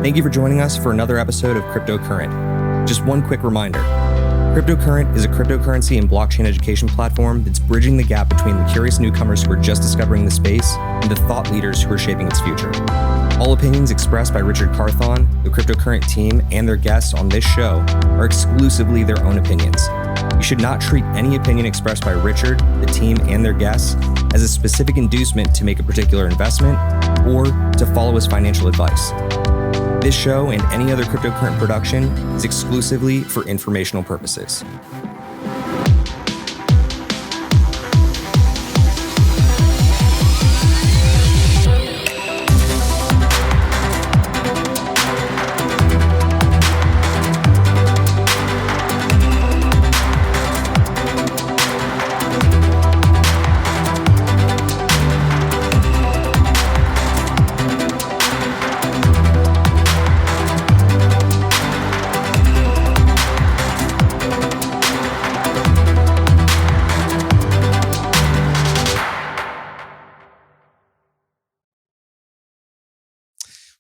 Thank you for joining us for another episode of Cryptocurrent. Just one quick reminder. Cryptocurrent is a cryptocurrency and blockchain education platform that's bridging the gap between the curious newcomers who are just discovering the space and the thought leaders who are shaping its future. All opinions expressed by Richard Carthon, the Cryptocurrent team, and their guests on this show are exclusively their own opinions. You should not treat any opinion expressed by Richard, the team, and their guests as a specific inducement to make a particular investment or to follow his financial advice. This show and any other Cryptocurrent production is exclusively for informational purposes.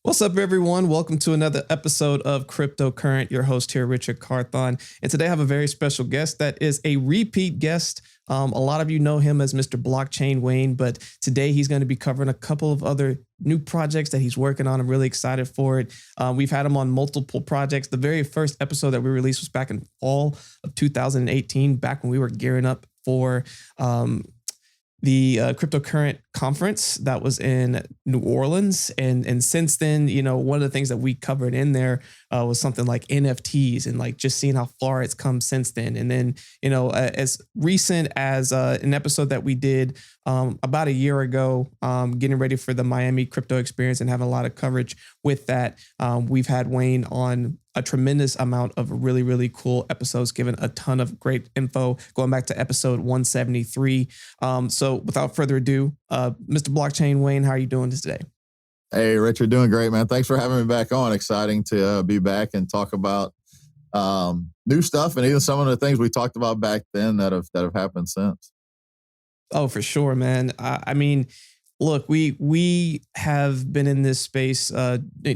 What's up, everyone? Welcome to another episode of Cryptocurrent. Your host here, Richard Carthon. And today I have a very special guest that is a repeat guest. A lot of you know him as Mr. Blockchain Wayne, but today he's going to be covering a couple of other new projects that he's working on. I'm really excited for it. We've had him on multiple projects. The very first episode that we released was back in fall of 2018, back when we were gearing up for the Cryptocurrent conference that was in New Orleans. And since then, you know, one of the things that we covered in there was something like NFTs and like just seeing how far it's come since then. And then, you know, as recent as an episode that we did about a year ago, getting ready for the Miami crypto experience and having a lot of coverage with that, we've had Wayne on a tremendous amount of really, really cool episodes, given a ton of great info going back to episode 173. So without further ado, Mr. Blockchain Wayne, how are you doing today? Hey, Richard, doing great, man. Thanks for having me back on. Exciting to be back and talk about new stuff and even some of the things we talked about back then that have happened since. Oh, for sure, man. I mean, look, we have been in this space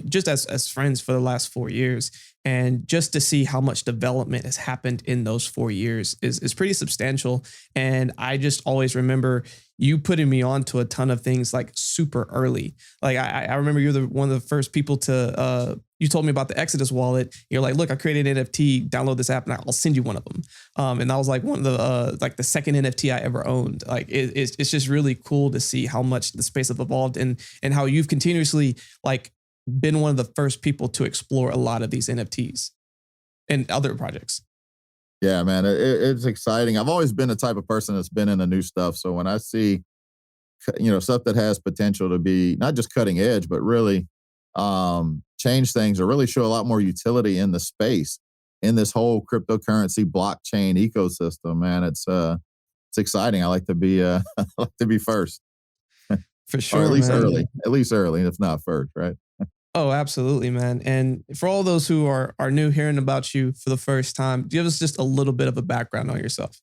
just as friends for the last 4 years. And just to see how much development has happened in those 4 years is pretty substantial. And I just always remember you putting me on to a ton of things like super early. Like I remember you're one of the first people to, you told me about the Exodus wallet. You're like, look, I created an NFT, download this app and I'll send you one of them. And that was like one of the, like the second NFT I ever owned. Like it's just really cool to see how much the space have evolved and how you've continuously like been one of the first people to explore a lot of these NFTs and other projects. Yeah, man, it's exciting. I've always been the type of person that's been into new stuff. So when I see, you know, stuff that has potential to be not just cutting edge, but really change things or really show a lot more utility in the space, in this whole cryptocurrency blockchain ecosystem, man, it's exciting. I like to be I like to be first. For sure, or at least man. early, if not first, right? Oh, absolutely, man. And for all those who are new hearing about you for the first time, give us just a little bit of a background on yourself.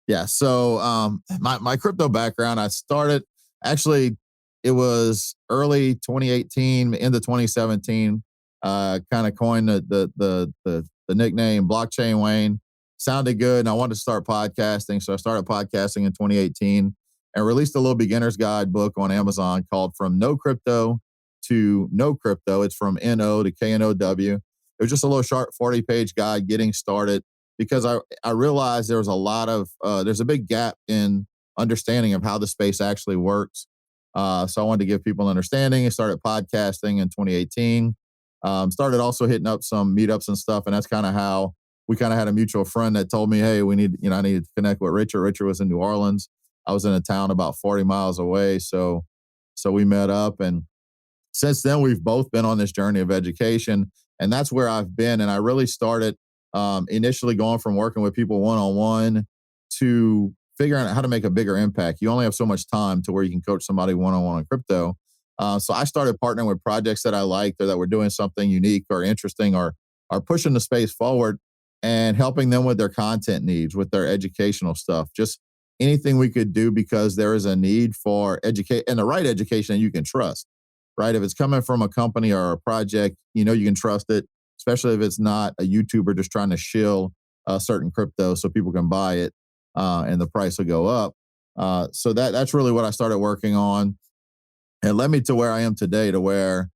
Yeah. So my crypto background, I started actually, it was early 2018 into 2017. Kind of coined the nickname Blockchain Wayne. Sounded good, and I wanted to start podcasting, so I started podcasting in 2018 and released a little beginner's guide book on Amazon called From No Crypto to No Crypto. It's from NO to KNOW. It was just a little short 40-page guide getting started because I realized there was a lot of, there's a big gap in understanding of how the space actually works. So I wanted to give people an understanding. I started podcasting in 2018. Started also hitting up some meetups and stuff. And that's kind of how we kind of had a mutual friend that told me, hey, I needed to connect with Richard. Richard was in New Orleans. I was in a town about 40 miles away. So we met up, and since then we've both been on this journey of education, and that's where I've been. And I really started initially going from working with people one-on-one to figuring out how to make a bigger impact. You only have so much time to where you can coach somebody one-on-one on crypto. So I started partnering with projects that I liked or that were doing something unique or interesting or are pushing the space forward and helping them with their content needs, with their educational stuff, just anything we could do because there is a need for educate and the right education that you can trust, right? If it's coming from a company or a project, you know, you can trust it, especially if it's not a YouTuber just trying to shill a certain crypto so people can buy it and the price will go up. So that's really what I started working on. And led me to where I am today, to where,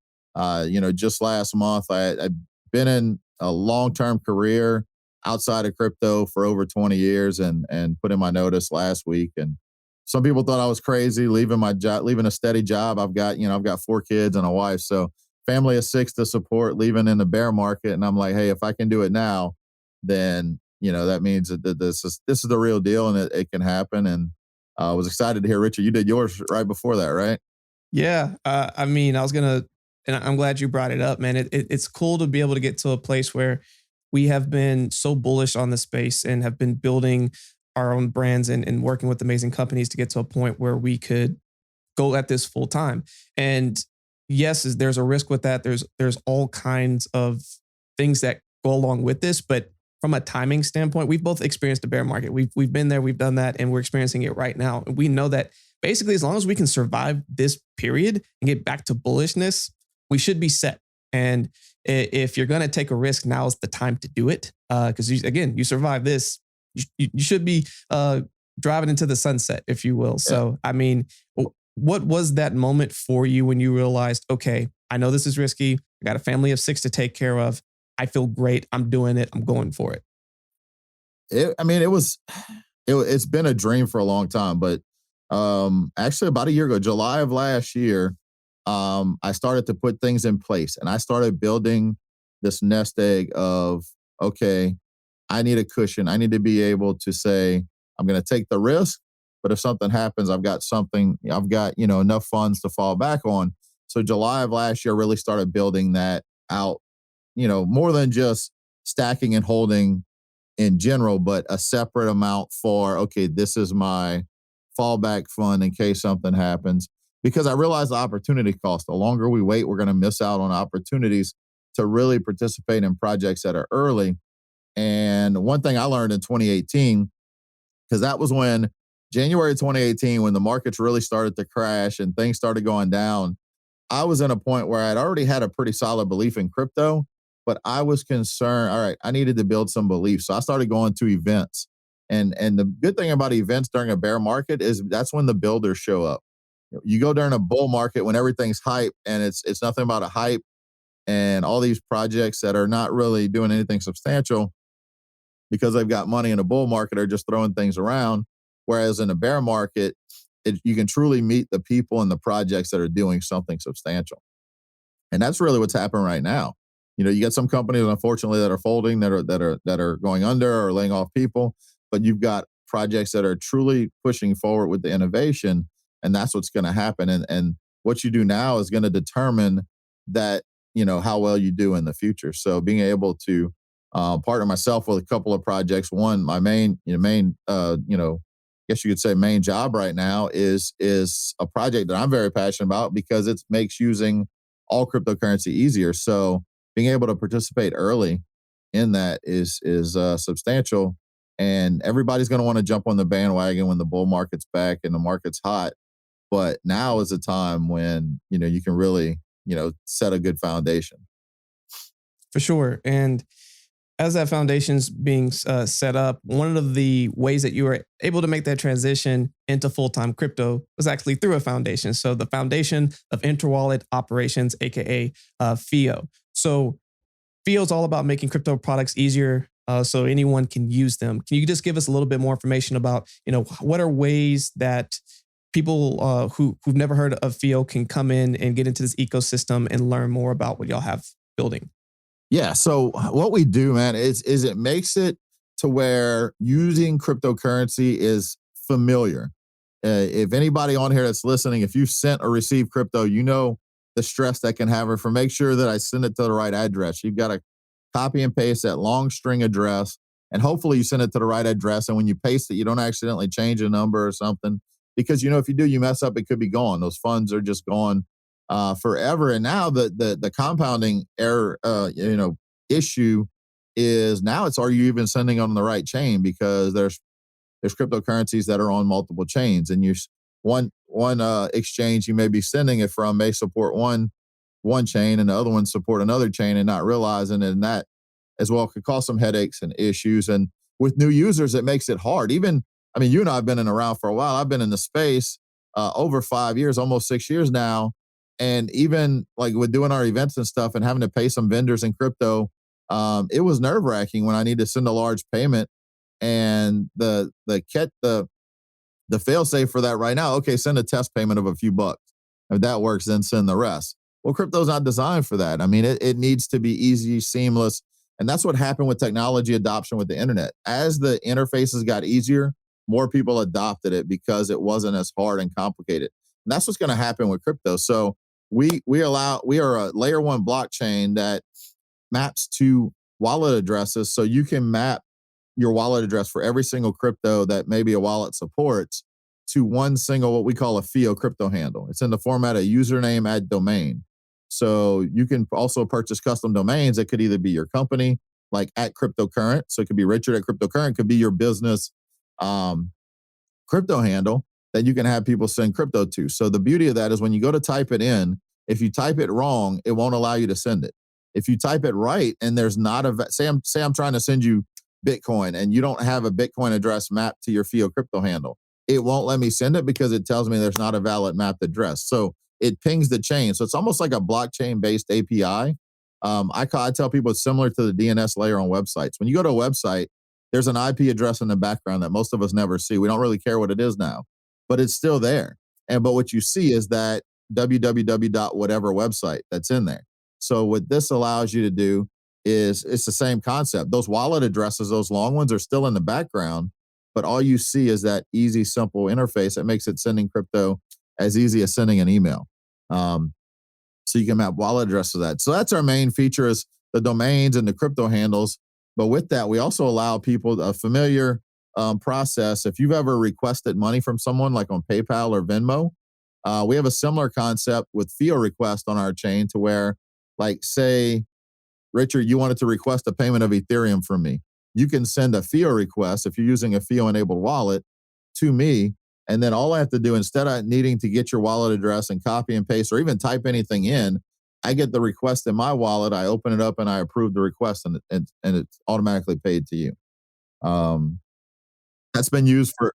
just last month, I've been in a long-term career outside of crypto for over 20 years and put in my notice last week. And some people thought I was crazy leaving my job, leaving a steady job. I've got 4 kids and a wife. So family of 6 to support, leaving in the bear market. And I'm like, hey, if I can do it now, then, that means that this is the real deal and it can happen. And I was excited to hear, Richard, you did yours right before that, right? Yeah. I mean, I was going to, and I'm glad you brought it up, man. It's cool to be able to get to a place where we have been so bullish on the space and have been building our own brands and working with amazing companies to get to a point where we could go at this full time. And yes, there's a risk with that. There's all kinds of things that go along with this, but from a timing standpoint, we've both experienced a bear market. We've been there, we've done that, and we're experiencing it right now. And we know that basically, as long as we can survive this period and get back to bullishness, we should be set. And if you're going to take a risk, now is the time to do it. Because you survive this, you should be driving into the sunset, if you will. Yeah. So, I mean, what was that moment for you when you realized, okay, I know this is risky. I got a family of 6 to take care of. I feel great. I'm doing it. I'm going for it. It's been a dream for a long time, but actually about a year ago, July of last year, I started to put things in place and I started building this nest egg of, okay, I need a cushion. I need to be able to say, I'm going to take the risk, but if something happens, I've got enough funds to fall back on. So July of last year, really started building that out, more than just stacking and holding in general, but a separate amount for, okay, this is my fallback fund in case something happens. Because I realize the opportunity cost. The longer we wait, we're going to miss out on opportunities to really participate in projects that are early. And one thing I learned in 2018, because that was when January 2018, when the markets really started to crash and things started going down, I was in a point where I'd already had a pretty solid belief in crypto, but I was concerned, all right, I needed to build some belief. So I started going to events. And the good thing about events during a bear market is that's when the builders show up. You go during a bull market when everything's hype and it's nothing about a hype and all these projects that are not really doing anything substantial because they've got money in a bull market are just throwing things around. Whereas in a bear market, you can truly meet the people and the projects that are doing something substantial. And that's really what's happening right now. You got some companies, unfortunately, that are folding, that are going under or laying off people, but you've got projects that are truly pushing forward with the innovation, and that's what's going to happen. And what you do now is going to determine that, how well you do in the future. So being able to partner myself with a couple of projects. One, my main guess you could say main job right now is a project that I'm very passionate about because it makes using all cryptocurrency easier. So being able to participate early in that is substantial, and everybody's going to want to jump on the bandwagon when the bull market's back and the market's hot. But now is a time when you can really set a good foundation. For sure. And as that foundation's being set up, one of the ways that you were able to make that transition into full-time crypto was actually through a foundation. So the Foundation of Interwallet Operations, aka FIO. So FIO is all about making crypto products easier so anyone can use them. Can you just give us a little bit more information about, what are ways that people who've never heard of FIO can come in and get into this ecosystem and learn more about what y'all have building? Yeah. So what we do, man, is it makes it to where using cryptocurrency is familiar. If anybody on here that's listening, if you've sent or received crypto, the stress that can have it for make sure that I send it to the right address. You've got to copy and paste that long string address, and hopefully you send it to the right address. And when you paste it, you don't accidentally change a number or something, because if you do, you mess up, it could be gone. Those funds are just gone forever. And now the compounding error, issue is now are you even sending on the right chain? Because there's cryptocurrencies that are on multiple chains, and one exchange you may be sending it from may support one chain and the other one support another chain and not realizing it. And that as well could cause some headaches and issues. And with new users, it makes it hard. Even, I mean, you and I have been around for a while. I've been in the space over 5 years, almost 6 years now. And even like with doing our events and stuff and having to pay some vendors in crypto, it was nerve wracking when I need to send a large payment and the fail safe for that right now. Okay, send a test payment of a few bucks. If that works, then send the rest. Well, crypto's not designed for that. I mean, it needs to be easy, seamless. And that's what happened with technology adoption with the internet. As the interfaces got easier, more people adopted it because it wasn't as hard and complicated. And that's what's going to happen with crypto. So we are a layer one blockchain that maps to wallet addresses. So you can map your wallet address for every single crypto that maybe a wallet supports to one single, what we call a FIO crypto handle. It's in the format of username at domain. So you can also purchase custom domains that could either be your company, like at cryptocurrent. So it could be Richard at cryptocurrent, could be your business crypto handle that you can have people send crypto to. So the beauty of that is when you go to type it in, if you type it wrong, it won't allow you to send it. If you type it right and there's not a, say I'm trying to send you Bitcoin and you don't have a Bitcoin address mapped to your FIO crypto handle, it won't let me send it because it tells me there's not a valid mapped address. So it pings the chain. So it's almost like a blockchain-based API. I tell people it's similar to the DNS layer on websites. When you go to a website, there's an IP address in the background that most of us never see. We don't really care what it is now, but it's still there. But what you see is that www. whatever website that's in there. So what this allows you to do is it's the same concept. Those wallet addresses, those long ones, are still in the background, but all you see is that easy, simple interface that makes it sending crypto as easy as sending an email. So you can map wallet addresses to that. So that's our main feature, is the domains and the crypto handles. But with that, we also allow people a familiar process. If you've ever requested money from someone, like on PayPal or Venmo, we have a similar concept with FIO request on our chain, to where, like, say, Richard, you wanted to request a payment of Ethereum from me. You can send a FIO request if you're using a FIO-enabled wallet to me, and then all I have to do, instead of needing to get your wallet address and copy and paste or even type anything in, I get the request in my wallet, I open it up, and I approve the request, and it's automatically paid to you. That's been used for,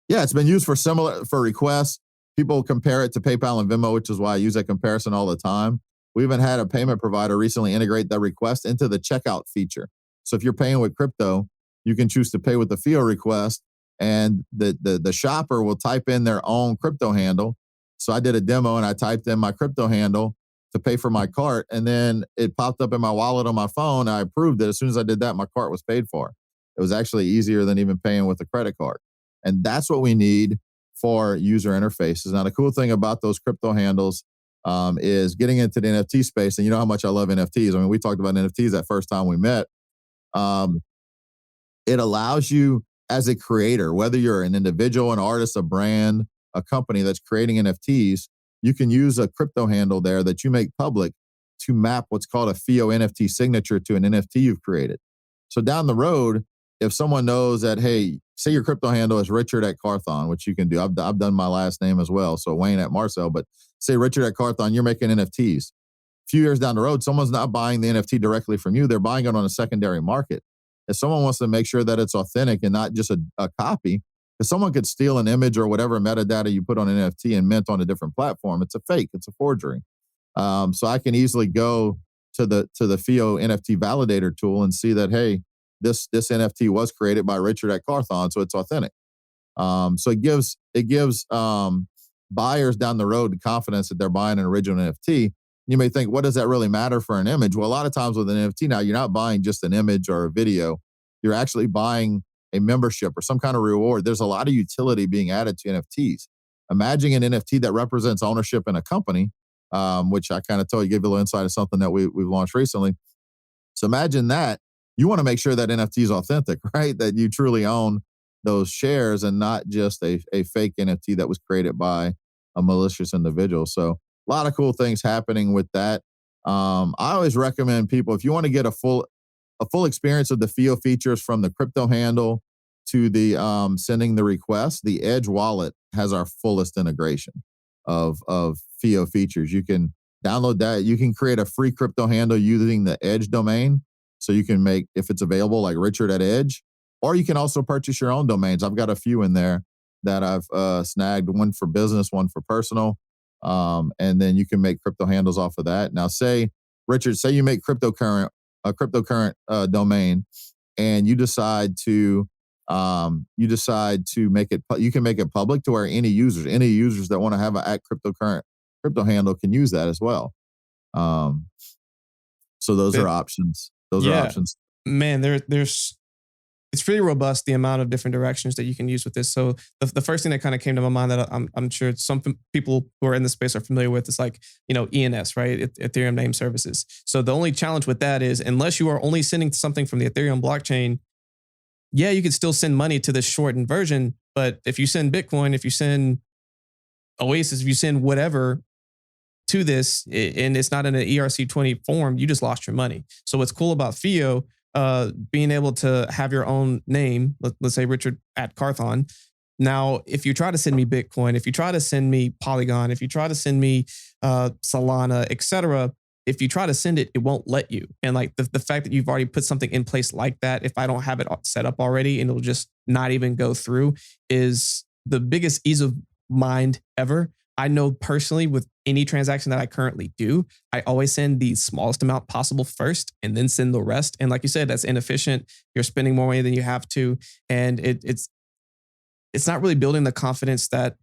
it's been used for requests. People compare it to PayPal and Venmo, which is why I use that comparison all the time. We even had a payment provider recently integrate that request into the checkout feature. So if you're paying with crypto, you can choose to pay with the FIO request, and the shopper will type in their own crypto handle. So I did a demo and I typed in my crypto handle to pay for my cart, and then it popped up in my wallet on my phone. I approved it. As soon as I did that, my cart was paid for. It was actually easier than even paying with a credit card. And that's what we need for user interfaces. Now, the cool thing about those crypto handles is getting into the NFT space. And you know how much I love NFTs. I mean, we talked about NFTs that first time we met. It allows you as a creator, whether you're an individual, an artist, a brand, a company that's creating NFTs, you can use a crypto handle there that you make public to map what's called a FIO NFT signature to an NFT you've created. So down the road, if someone knows that, hey, say your crypto handle is Richard at Carthon, which you can do. I've done my last name as well, so Wayne at Marcel, but say Richard at Carthon, you're making NFTs. A few years down the road, someone's not buying the NFT directly from you. They're buying it on a secondary market. If someone wants to make sure that it's authentic and not just a copy, because someone could steal an image or whatever metadata you put on an NFT and mint on a different platform. It's a fake. It's a forgery. So I can easily go to the FIO NFT validator tool and see that, hey, this NFT was created by Richard at Carthon, so it's authentic. So it gives buyers down the road the confidence that they're buying an original NFT. You may think, what does that really matter for an image? Well, a lot of times with an NFT now, you're not buying just an image or a video. You're actually buying a membership or some kind of reward. There's a lot of utility being added to NFTs. Imagine an NFT that represents ownership in a company, which I kind of told you, give you a little insight of something that we've launched recently. So imagine that. You want to make sure that NFT is authentic, right? That you truly own those shares and not just a fake NFT that was created by a malicious individual. So a lot of cool things happening with that. I always recommend people, if you want to get a full experience of the FIO features, from the crypto handle to the sending the request, the Edge wallet has our fullest integration of FIO features. You can download that. You can create a free crypto handle using the Edge domain. So you can make, if it's available, like Richard at Edge, or you can also purchase your own domains. I've got a few in there that I've snagged, one for business, one for personal. And then you can make crypto handles off of that. Now, Richard, say you make a cryptocurrent domain, and you decide to make it. You can make it public to where any users that want to have an @cryptocurrent crypto handle can use that as well. So those are options. Those are options. Man, there's it's pretty robust, the amount of different directions that you can use with this. So the first thing that kind of came to my mind that I'm sure some people who are in the space are familiar with is like, ENS, right? Ethereum name services. So the only challenge with that is unless you are only sending something from the Ethereum blockchain, yeah, you could still send money to this shortened version. But if you send Bitcoin, if you send Oasis, if you send whatever to this and it's not in an ERC20 form, you just lost your money. So what's cool about FIO, being able to have your own name, let's say Richard at Carthon. Now, if you try to send me Bitcoin, if you try to send me Polygon, if you try to send me Solana, etc., if you try to send it, it won't let you. And like the fact that you've already put something in place like that, if I don't have it set up already and it'll just not even go through, is the biggest ease of mind ever. I know personally with any transaction that I currently do, I always send the smallest amount possible first and then send the rest. And like you said, that's inefficient. You're spending more money than you have to. And it's not really building the confidence that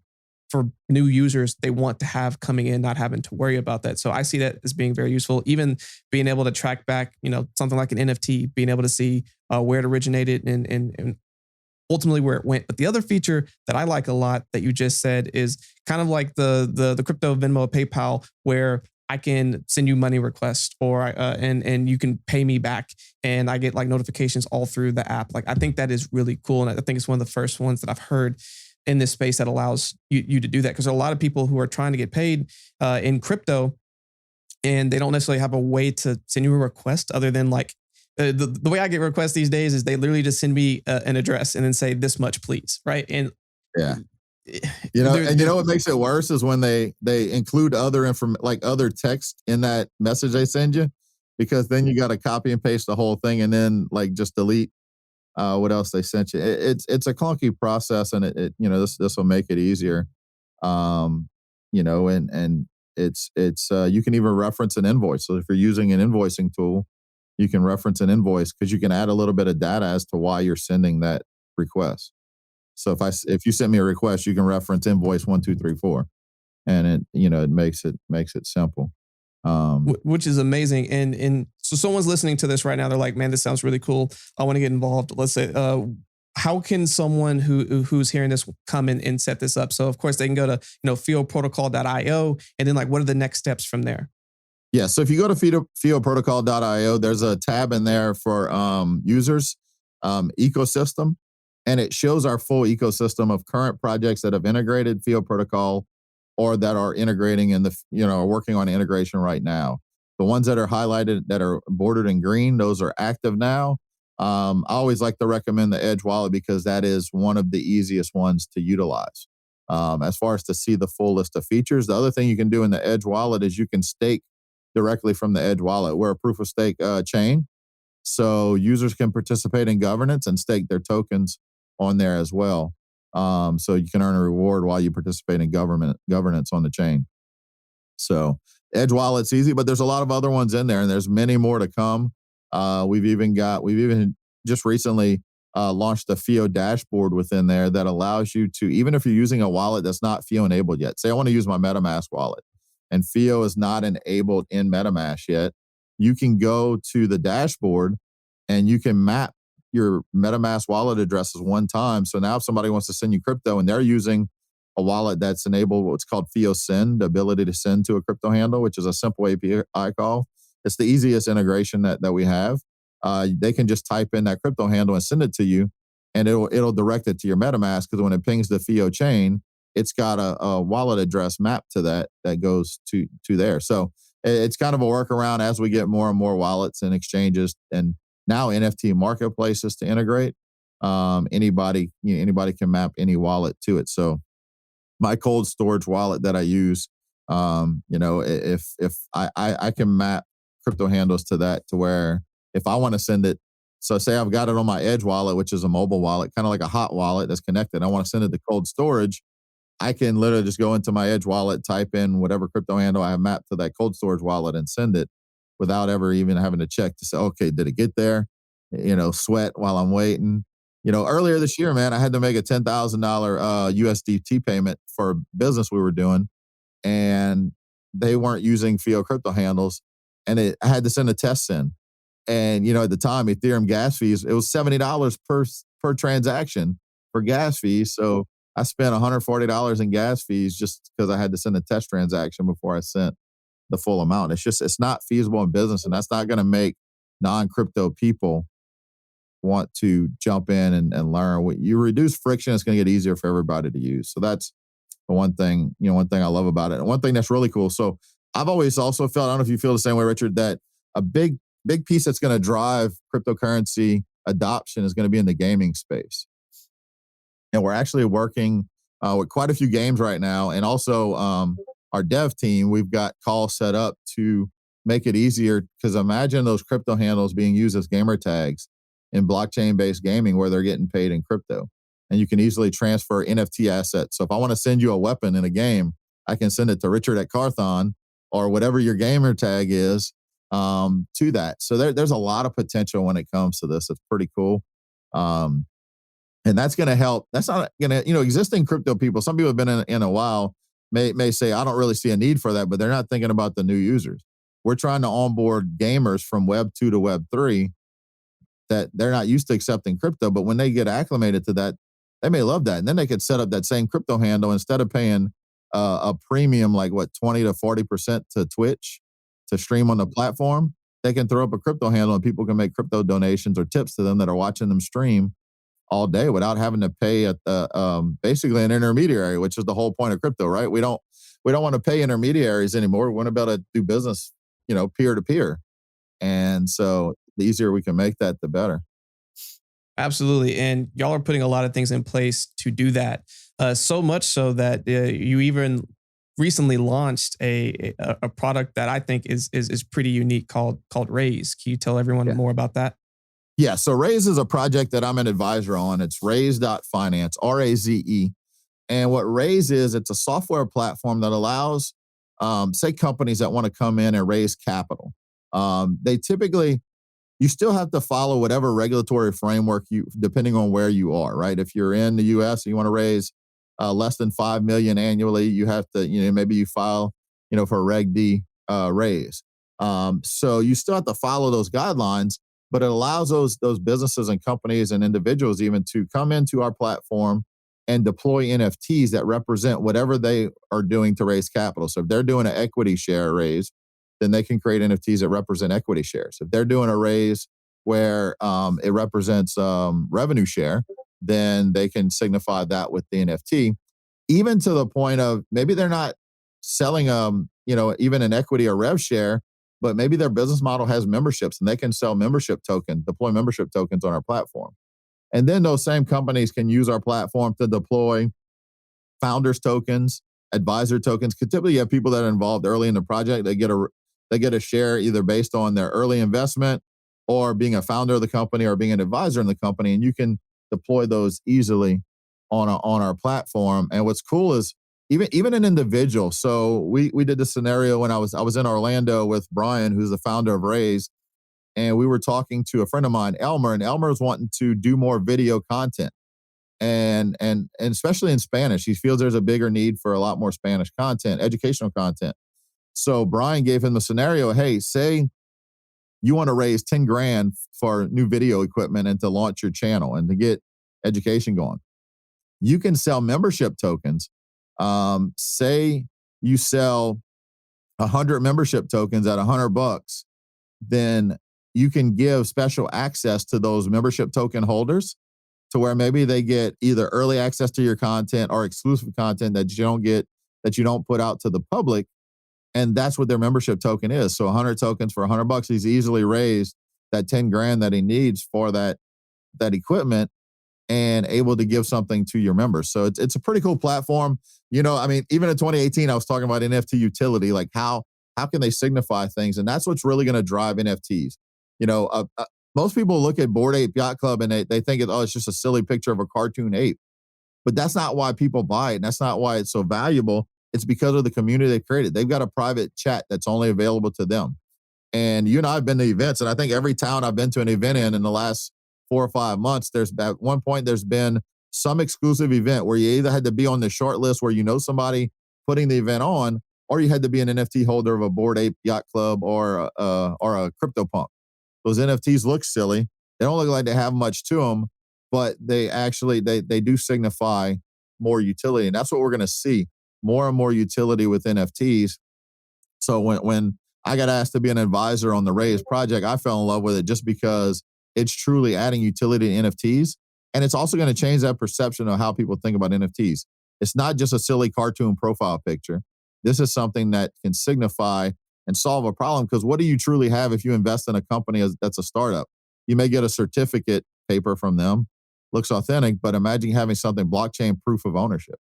for new users they want to have coming in, not having to worry about that. So I see that as being very useful. Even being able to track back, something like an NFT, being able to see where it originated and ultimately where it went. But the other feature that I like a lot that you just said is kind of like the crypto Venmo PayPal, where I can send you money requests or and you can pay me back and I get like notifications all through the app. Like I think that is really cool. And I think it's one of the first ones that I've heard in this space that allows you to do that. Because there are a lot of people who are trying to get paid in crypto and they don't necessarily have a way to send you a request other than like, the way I get requests these days is they literally just send me an address and then say this much, please. Right. And yeah, what makes it worse is when they include other like other text in that message they send you, because then you got to copy and paste the whole thing and then like just delete what else they sent you. It's a clunky process, and this will make it easier. And it's you can even reference an invoice. So if you're using an invoicing tool, you can reference an invoice because you can add a little bit of data as to why you're sending that request. So if you send me a request, you can reference invoice 1234, and it makes it simple. Which is amazing. And so someone's listening to this right now. They're like, man, this sounds really cool. I want to get involved. Let's say, how can someone who's hearing this come in and set this up? So of course they can go to, FIOprotocol.io, and then like, what are the next steps from there? Yeah. So if you go to FIOprotocol.io, there's a tab in there for users, ecosystem, and it shows our full ecosystem of current projects that have integrated FIO Protocol or that are integrating are working on integration right now. The ones that are highlighted, that are bordered in green, those are active now. I always like to recommend the Edge wallet because that is one of the easiest ones to utilize. As far as to see the full list of features, the other thing you can do in the Edge wallet is you can stake directly from the Edge wallet. We're a proof of stake chain, so users can participate in governance and stake their tokens on there as well. So you can earn a reward while you participate in governance on the chain. So Edge wallet's easy, but there's a lot of other ones in there, and there's many more to come. We've even just recently launched a FIO dashboard within there that allows you to, even if you're using a wallet that's not FIO enabled yet, say I want to use my MetaMask wallet and FIO is not enabled in MetaMask yet, you can go to the dashboard and you can map your MetaMask wallet addresses one time. So now if somebody wants to send you crypto and they're using a wallet that's enabled what's called FIO Send, the ability to send to a crypto handle, which is a simple API call. It's the easiest integration that we have. They can just type in that crypto handle and send it to you, and it'll direct it to your MetaMask, because when it pings the FIO chain, it's got a wallet address mapped to that goes to there. So it's kind of a workaround as we get more and more wallets and exchanges and now NFT marketplaces to integrate. Anybody can map any wallet to it. So my cold storage wallet that I use. If I can map crypto handles to that, to where if I want to send it, so say I've got it on my Edge wallet, which is a mobile wallet, kind of like a hot wallet that's connected. I want to send it to cold storage. I can literally just go into my Edge wallet, type in whatever crypto handle I have mapped to that cold storage wallet and send it without ever even having to check to say, okay, did it get there? Sweat while I'm waiting. Earlier this year, man, I had to make a $10,000 USDT payment for a business we were doing, and they weren't using FIO crypto handles, and I had to send a test in. And at the time, Ethereum gas fees, it was $70 per transaction for gas fees. So I spent $140 in gas fees just because I had to send a test transaction before I sent the full amount. It's not feasible in business, and that's not going to make non-crypto people want to jump in and learn. When you reduce friction, it's going to get easier for everybody to use. So that's the one thing I love about it. And one thing that's really cool. So I've always also felt, I don't know if you feel the same way, Richard, that a big piece that's going to drive cryptocurrency adoption is going to be in the gaming space. And we're actually working with quite a few games right now. And also our dev team, we've got calls set up to make it easier, because imagine those crypto handles being used as gamer tags in blockchain-based gaming where they're getting paid in crypto. And you can easily transfer NFT assets. So if I want to send you a weapon in a game, I can send it to Richard at Carthon or whatever your gamer tag is to that. So there's a lot of potential when it comes to this. It's pretty cool. And that's going to help. That's not going to, existing crypto people, some people have been in a while, may say, I don't really see a need for that, but they're not thinking about the new users. We're trying to onboard gamers from Web 2 to Web 3 that they're not used to accepting crypto, but when they get acclimated to that, they may love that. And then they could set up that same crypto handle instead of paying a premium, like 20 to 40% to Twitch to stream on the platform. They can throw up a crypto handle and people can make crypto donations or tips to them that are watching them stream all day without having to pay basically an intermediary, which is the whole point of crypto, right? We don't want to pay intermediaries anymore. We want to be able to do business, peer to peer. And so the easier we can make that, the better. Absolutely. And y'all are putting a lot of things in place to do that. So much so that you even recently launched a product that I think is pretty unique called Raise. Can you tell everyone more about that? Yeah. So Raise is a project that I'm an advisor on. It's raise.finance, RAZE. And what Raise is, it's a software platform that allows, say, companies that want to come in and raise capital. They typically, you still have to follow whatever regulatory framework depending on where you are, right? If you're in the US and you want to raise less than 5 million annually, you have to, maybe you file, for a Reg D raise. So you still have to follow those guidelines, but it allows those businesses and companies and individuals even to come into our platform and deploy NFTs that represent whatever they are doing to raise capital. So if they're doing an equity share raise, then they can create NFTs that represent equity shares. If they're doing a raise where it represents revenue share, then they can signify that with the NFT, even to the point of maybe they're not selling, even an equity or rev share, but maybe their business model has memberships and they can sell deploy membership tokens on our platform. And then those same companies can use our platform to deploy founders tokens, advisor tokens. Because typically you have people that are involved early in the project. They get a share either based on their early investment or being a founder of the company or being an advisor in the company. And you can deploy those easily on our platform. And what's cool is even an individual. So we did this scenario when I was in Orlando with Brian, who's the founder of Raise. And we were talking to a friend of mine, Elmer, and Elmer was wanting to do more video content. And especially in Spanish, he feels there's a bigger need for a lot more Spanish content, educational content. So Brian gave him the scenario, hey, say you want to raise 10 grand for new video equipment and to launch your channel and to get education going. You can sell membership tokens. Say you sell 100 membership tokens at $100, then you can give special access to those membership token holders to where maybe they get either early access to your content or exclusive content that you don't put out to the public. And that's what their membership token is. So 100 tokens for $100, he's easily raised that 10 grand that he needs for that equipment. and able to give something to your members. So it's a pretty cool platform. I mean, even in 2018, I was talking about NFT utility, like how can they signify things? And that's what's really going to drive NFTs. Most people look at Bored Ape Yacht Club and they think, it's just a silly picture of a cartoon ape. But that's not why people buy it. And that's not why it's so valuable. It's because of the community they've created. They've got a private chat that's only available to them. And you and I have been to events, and I think every town I've been to an event in the last 4 or 5 months, at one point there's been some exclusive event where you either had to be on the short list where somebody putting the event on, or you had to be an NFT holder of a Bored Ape Yacht Club or a CryptoPunk. Those NFTs look silly. They don't look like they have much to them, but they actually they do signify more utility, and that's what we're going to see, more and more utility with NFTs. So when I got asked to be an advisor on the Raise project, I fell in love with it just because it's truly adding utility to NFTs. And it's also going to change that perception of how people think about NFTs. It's not just a silly cartoon profile picture. This is something that can signify and solve a problem, because what do you truly have if you invest in a company that's a startup? You may get a certificate paper from them, looks authentic, but imagine having something blockchain proof of ownership.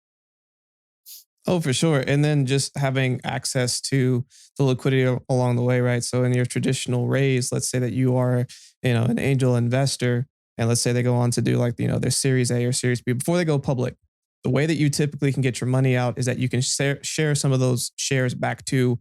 Oh, for sure. And then just having access to the liquidity along the way, right? So in your traditional raise, let's say that you are, an angel investor, and let's say they go on to do their Series A or Series B before they go public. The way that you typically can get your money out is that you can share some of those shares back to,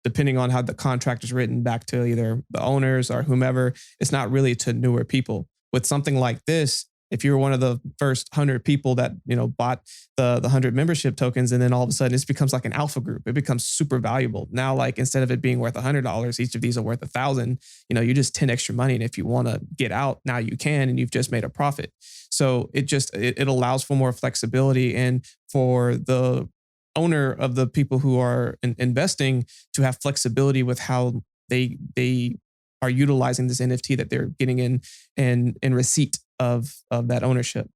depending on how the contract is written, back to either the owners or whomever. It's not really to newer people. With something like this, if you're one of the first 100 people that, bought the 100 membership tokens, and then all of a sudden this becomes like an alpha group, it becomes super valuable. Now, instead of it being worth $100, each of these are worth $1,000, you just 10 extra money. And if you want to get out, now you can, and you've just made a profit. So it allows for more flexibility, and for the owner of the people who are investing to have flexibility with how they are utilizing this NFT that they're getting in receipt of that ownership.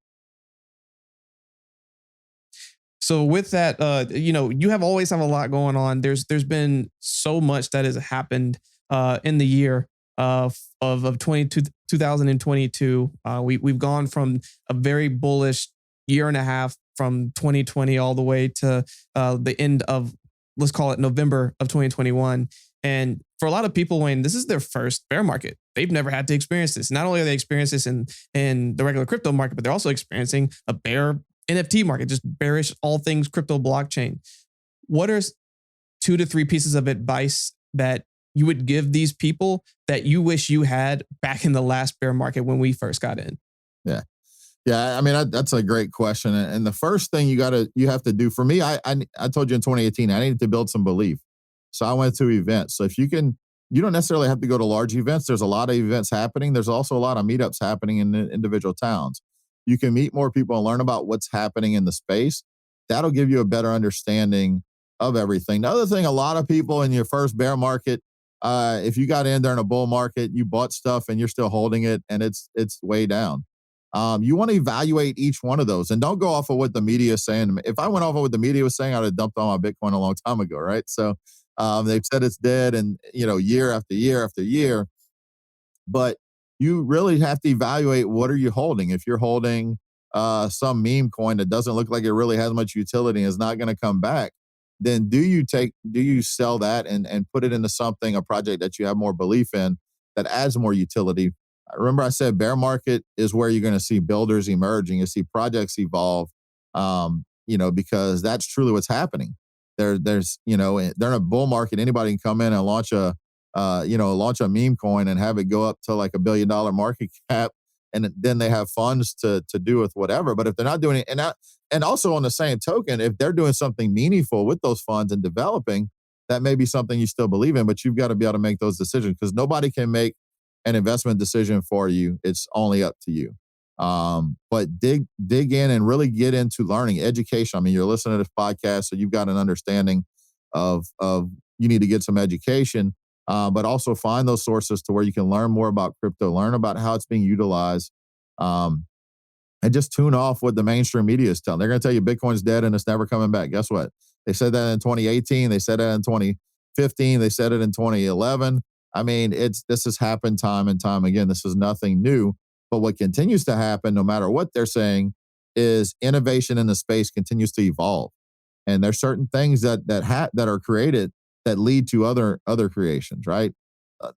So with that, you always have a lot going on. There's been so much that has happened in the year of 2022. We've gone from a very bullish year and a half from 2020 all the way to the end of, let's call it November of 2021. And for a lot of people, Wayne, this is their first bear market. They've never had to experience this. Not only are they experiencing this in the regular crypto market, but they're also experiencing a bear NFT market, just bearish all things crypto blockchain. What are 2 to 3 pieces of advice that you would give these people that you wish you had back in the last bear market when we first got in? Yeah. Yeah, I mean, that's a great question. And the first thing you have to do, for me, I told you in 2018, I needed to build some belief. So I went to events. So if you don't necessarily have to go to large events. There's a lot of events happening. There's also a lot of meetups happening in the individual towns. You can meet more people and learn about what's happening in the space. That'll give you a better understanding of everything. The other thing, a lot of people in your first bear market, if you got in during a bull market, you bought stuff and you're still holding it and it's way down. You want to evaluate each one of those and don't go off of what the media is saying. If I went off of what the media was saying, I would have dumped all my Bitcoin a long time ago, right? So they've said it's dead, and year after year after year. But you really have to evaluate, what are you holding? If you're holding some meme coin that doesn't look like it really has much utility and is not going to come back, then do you sell that and put it into something, a project that you have more belief in that adds more utility? Remember I said bear market is where you're going to see builders emerging, you see projects evolve, because that's truly what's happening. There's they're in a bull market. Anybody can come in and launch a meme coin and have it go up to like $1 billion market cap, and then they have funds to do with whatever. But if they're not doing it, and also on the same token, if they're doing something meaningful with those funds and developing, that may be something you still believe in. But you've got to be able to make those decisions, because nobody can make an investment decision for you. It's only up to you. But dig in and really get into learning, education. I mean, you're listening to this podcast, so you've got an understanding of you need to get some education, but also find those sources to where you can learn more about crypto, learn about how it's being utilized, and just tune off what the mainstream media is telling. They're going to tell you Bitcoin's dead and it's never coming back. Guess what? They said that in 2018. They said that in 2015. They said it in 2011. I mean, this has happened time and time again. This is nothing new. But what continues to happen, no matter what they're saying, is innovation in the space continues to evolve. And there's certain things that are created that lead to other creations, right?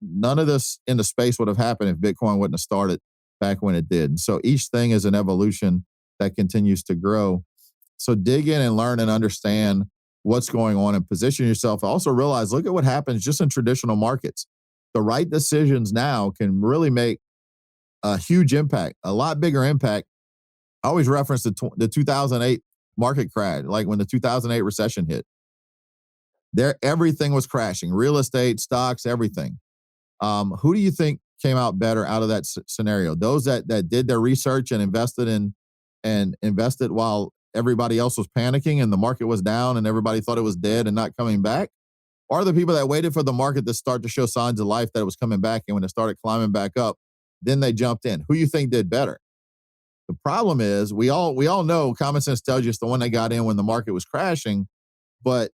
None of this in the space would have happened if Bitcoin wouldn't have started back when it did. And so each thing is an evolution that continues to grow. So dig in and learn and understand what's going on and position yourself. Also realize, look at what happens just in traditional markets. The right decisions now can really make a huge impact, a lot bigger impact. I always reference the 2008 market crash, like when the 2008 recession hit. Everything was crashing, real estate, stocks, everything. Who do you think came out better out of that scenario? Those that did their research and invested while everybody else was panicking and the market was down and everybody thought it was dead and not coming back? Or the people that waited for the market to start to show signs of life that it was coming back, and when it started climbing back up, then they jumped in? Who you think did better? The problem is we all know common sense tells you it's the one that got in when the market was crashing, but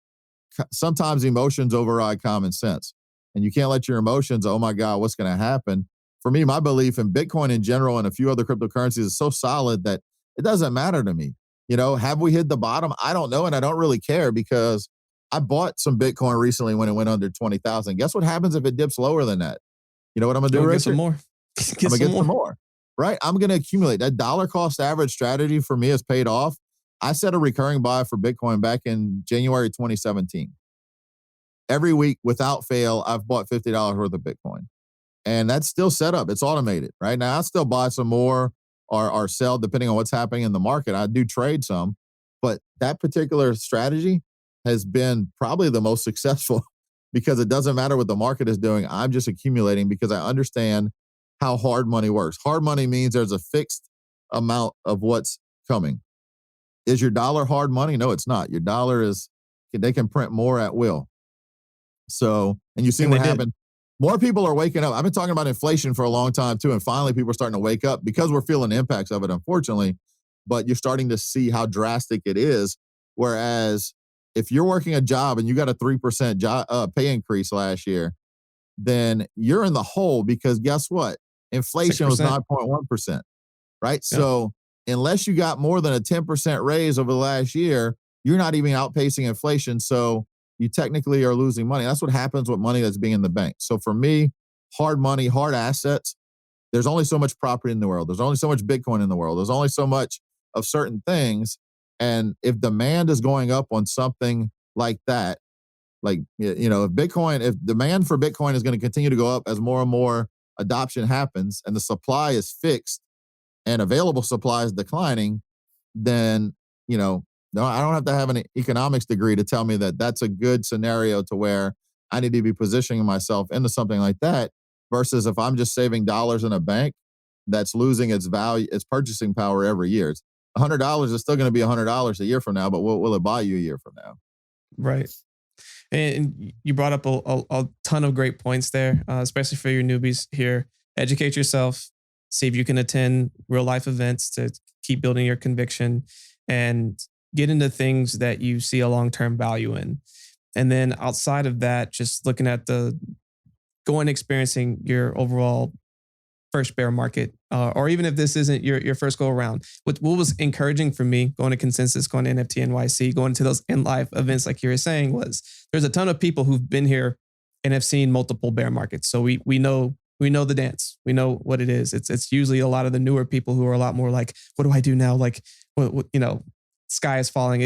sometimes emotions override common sense. And you can't let your emotions, oh my God, what's going to happen? For me, my belief in Bitcoin in general and a few other cryptocurrencies is so solid that it doesn't matter to me. Have we hit the bottom? I don't know. And I don't really care, because I bought some Bitcoin recently when it went under 20,000. Guess what happens if it dips lower than that? You know what I'm going to do, Richard? Get some more. I'm going to get some more, right? I'm going to accumulate. That dollar cost average strategy for me has paid off. I set a recurring buy for Bitcoin back in January 2017. Every week, without fail, I've bought $50 worth of Bitcoin. And that's still set up. It's automated, right? Now, I still buy some more or sell depending on what's happening in the market. I do trade some, but that particular strategy has been probably the most successful because it doesn't matter what the market is doing. I'm just accumulating because I understand how hard money works. Hard money means there's a fixed amount of what's coming. Is your dollar hard money? No, it's not. Your dollar they can print more at will. So, and you see what happened. More people are waking up. I've been talking about inflation for a long time too. And finally people are starting to wake up because we're feeling the impacts of it, unfortunately, but you're starting to see how drastic it is. Whereas if you're working a job and you got a 3% pay increase last year, then you're in the hole, because guess what? Inflation 6%. Was 9.1%, right? Yep. So unless you got more than a 10% raise over the last year, you're not even outpacing inflation. So you technically are losing money. That's what happens with money that's being in the bank. So for me, hard money, hard assets, there's only so much property in the world. There's only so much Bitcoin in the world. There's only so much of certain things. And if demand is going up on something like that, like, if demand for Bitcoin is going to continue to go up as more and more adoption happens and the supply is fixed and available supply is declining, then, no, I don't have to have an economics degree to tell me that that's a good scenario to where I need to be positioning myself into something like that, versus if I'm just saving dollars in a bank that's losing its value, its purchasing power every year. $100 is still going to be $100 a year from now, but what will it buy you a year from now? Right. And you brought up a ton of great points there, especially for your newbies here. Educate yourself, see if you can attend real life events to keep building your conviction, and get into things that you see a long-term value in. And then outside of that, just looking at experiencing your overall first bear market, or even if this isn't your first go around. What was encouraging for me going to Consensus, going to NFT NYC, going to those in-life events like you were saying, was there's a ton of people who've been here and have seen multiple bear markets. So we know the dance. We know what it is. It's usually a lot of the newer people who are a lot more like, what do I do now? Like, what sky is falling.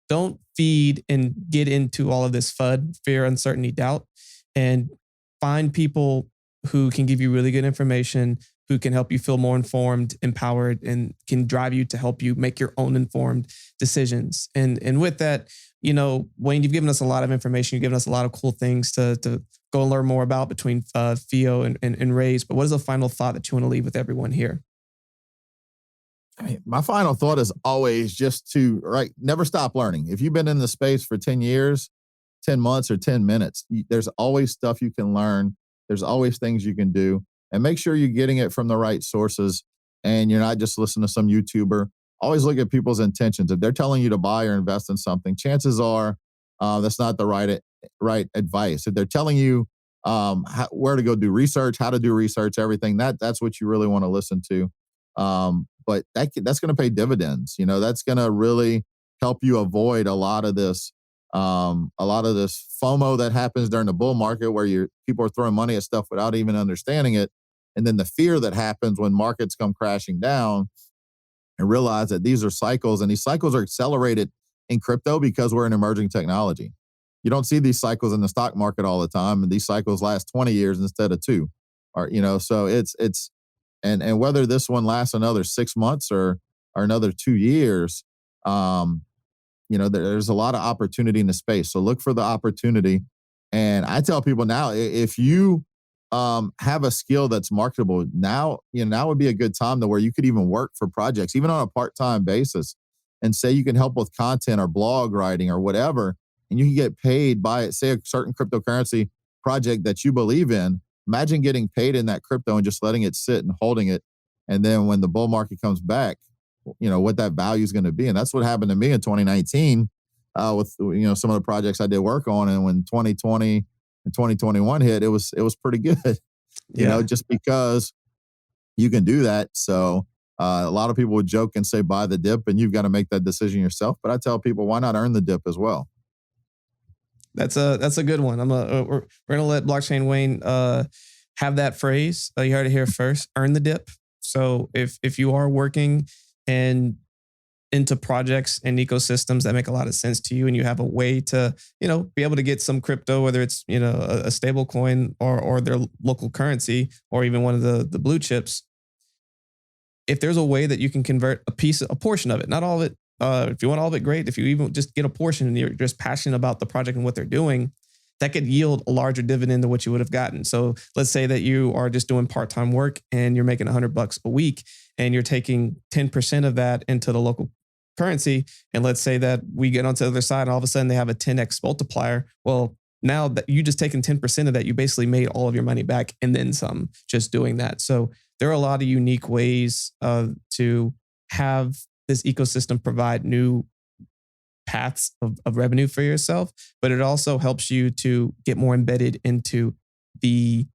Don't feed and get into all of this FUD, fear, uncertainty, doubt, and find people who can give you really good information, who can help you feel more informed, empowered, and can drive you to help you make your own informed decisions. And with that, Wayne, you've given us a lot of information. You've given us a lot of cool things to go and learn more about between FIO and Raise. But what is the final thought that you want to leave with everyone here? I mean, my final thought is always just to never stop learning. If you've been in the space for 10 years, 10 months, or 10 minutes, there's always stuff you can learn. There's always things you can do, and make sure you're getting it from the right sources and you're not just listening to some YouTuber. Always look at people's intentions. If they're telling you to buy or invest in something, chances are that's not the right advice. If they're telling you where to go do research, how to do research, everything. That's what you really want to listen to. But that's going to pay dividends. That's going to really help you avoid a lot of this FOMO that happens during the bull market, where people are throwing money at stuff without even understanding it, and then the fear that happens when markets come crashing down, and realize that these are cycles, and these cycles are accelerated in crypto because we're an emerging technology. You don't see these cycles in the stock market all the time, and these cycles last 20 years instead of 2. Or so it's and whether this one lasts another 6 months or another 2 years, there's a lot of opportunity in the space. So look for the opportunity. And I tell people now, if you have a skill that's marketable, now would be a good time to where you could even work for projects, even on a part-time basis, and say you can help with content or blog writing or whatever, and you can get paid by, say, a certain cryptocurrency project that you believe in. Imagine getting paid in that crypto and just letting it sit and holding it. And then when the bull market comes back, what that value is going to be. And that's what happened to me in 2019 with some of the projects I did work on. And when 2020 and 2021 hit, it was pretty good, just because you can do that. So a lot of people would joke and say, buy the dip, and you've got to make that decision yourself. But I tell people, why not earn the dip as well? That's a good one. We're gonna let Blockchain Wayne have that phrase. You heard it here first. Earn the dip. So if you are working and into projects and ecosystems that make a lot of sense to you, and you have a way to be able to get some crypto, whether it's a stable coin or their local currency, or even one of the blue chips, if there's a way that you can convert a portion of it, not all of it. If you want all of it, great. If you even just get a portion and you're just passionate about the project and what they're doing, that could yield a larger dividend than what you would have gotten. So let's say that you are just doing part-time work and you're making $100 a week, and you're taking 10% of that into the local currency. And let's say that we get onto the other side and all of a sudden they have a 10x multiplier. Well, now that you just taken 10% of that, you basically made all of your money back and then some just doing that. So there are a lot of unique ways to have this ecosystem provide new paths of revenue for yourself, but it also helps you to get more embedded into the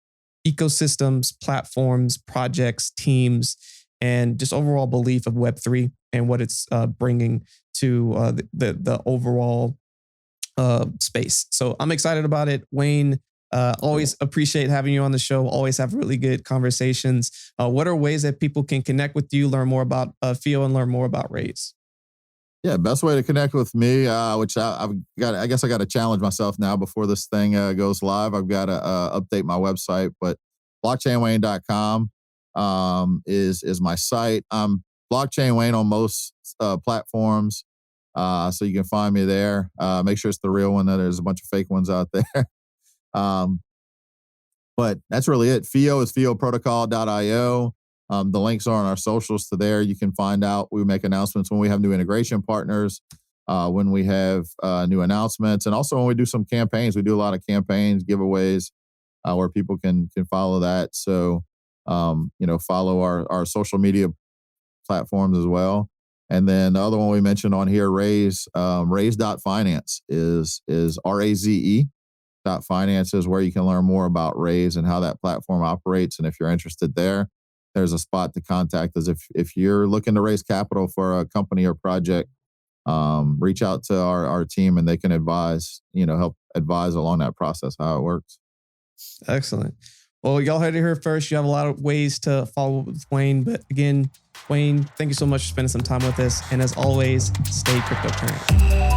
ecosystems, platforms, projects, teams, and just overall belief of Web3 and what it's bringing to the overall space. So I'm excited about it. Wayne, always appreciate having you on the show. Always have really good conversations. What are ways that people can connect with you, learn more about FIO, and learn more about Raise? Yeah, best way to connect with me, which I guess I got to challenge myself now before this thing goes live. I've got to update my website, but blockchainwayne.com is my site. I'm Blockchain Wayne on most platforms, so you can find me there. Make sure it's the real one. There's a bunch of fake ones out there. But that's really it. FIO is FIOprotocol.io. The links are on our socials to there. You can find out. We make announcements when we have new integration partners, when we have new announcements, and also when we do some campaigns. We do a lot of campaigns, giveaways, where people can follow that. So, follow our social media platforms as well. And then the other one we mentioned on here, Raise, Raise.finance is RAZE. Finance is where you can learn more about Raise and how that platform operates. And if you're interested there's a spot to contact us. If you're looking to raise capital for a company or project, reach out to our team, and they can help advise along that process, how it works. Excellent. Well, y'all heard it here first. You have a lot of ways to follow with Wayne. But again, Wayne, thank you so much for spending some time with us. And as always, stay cryptocurrent.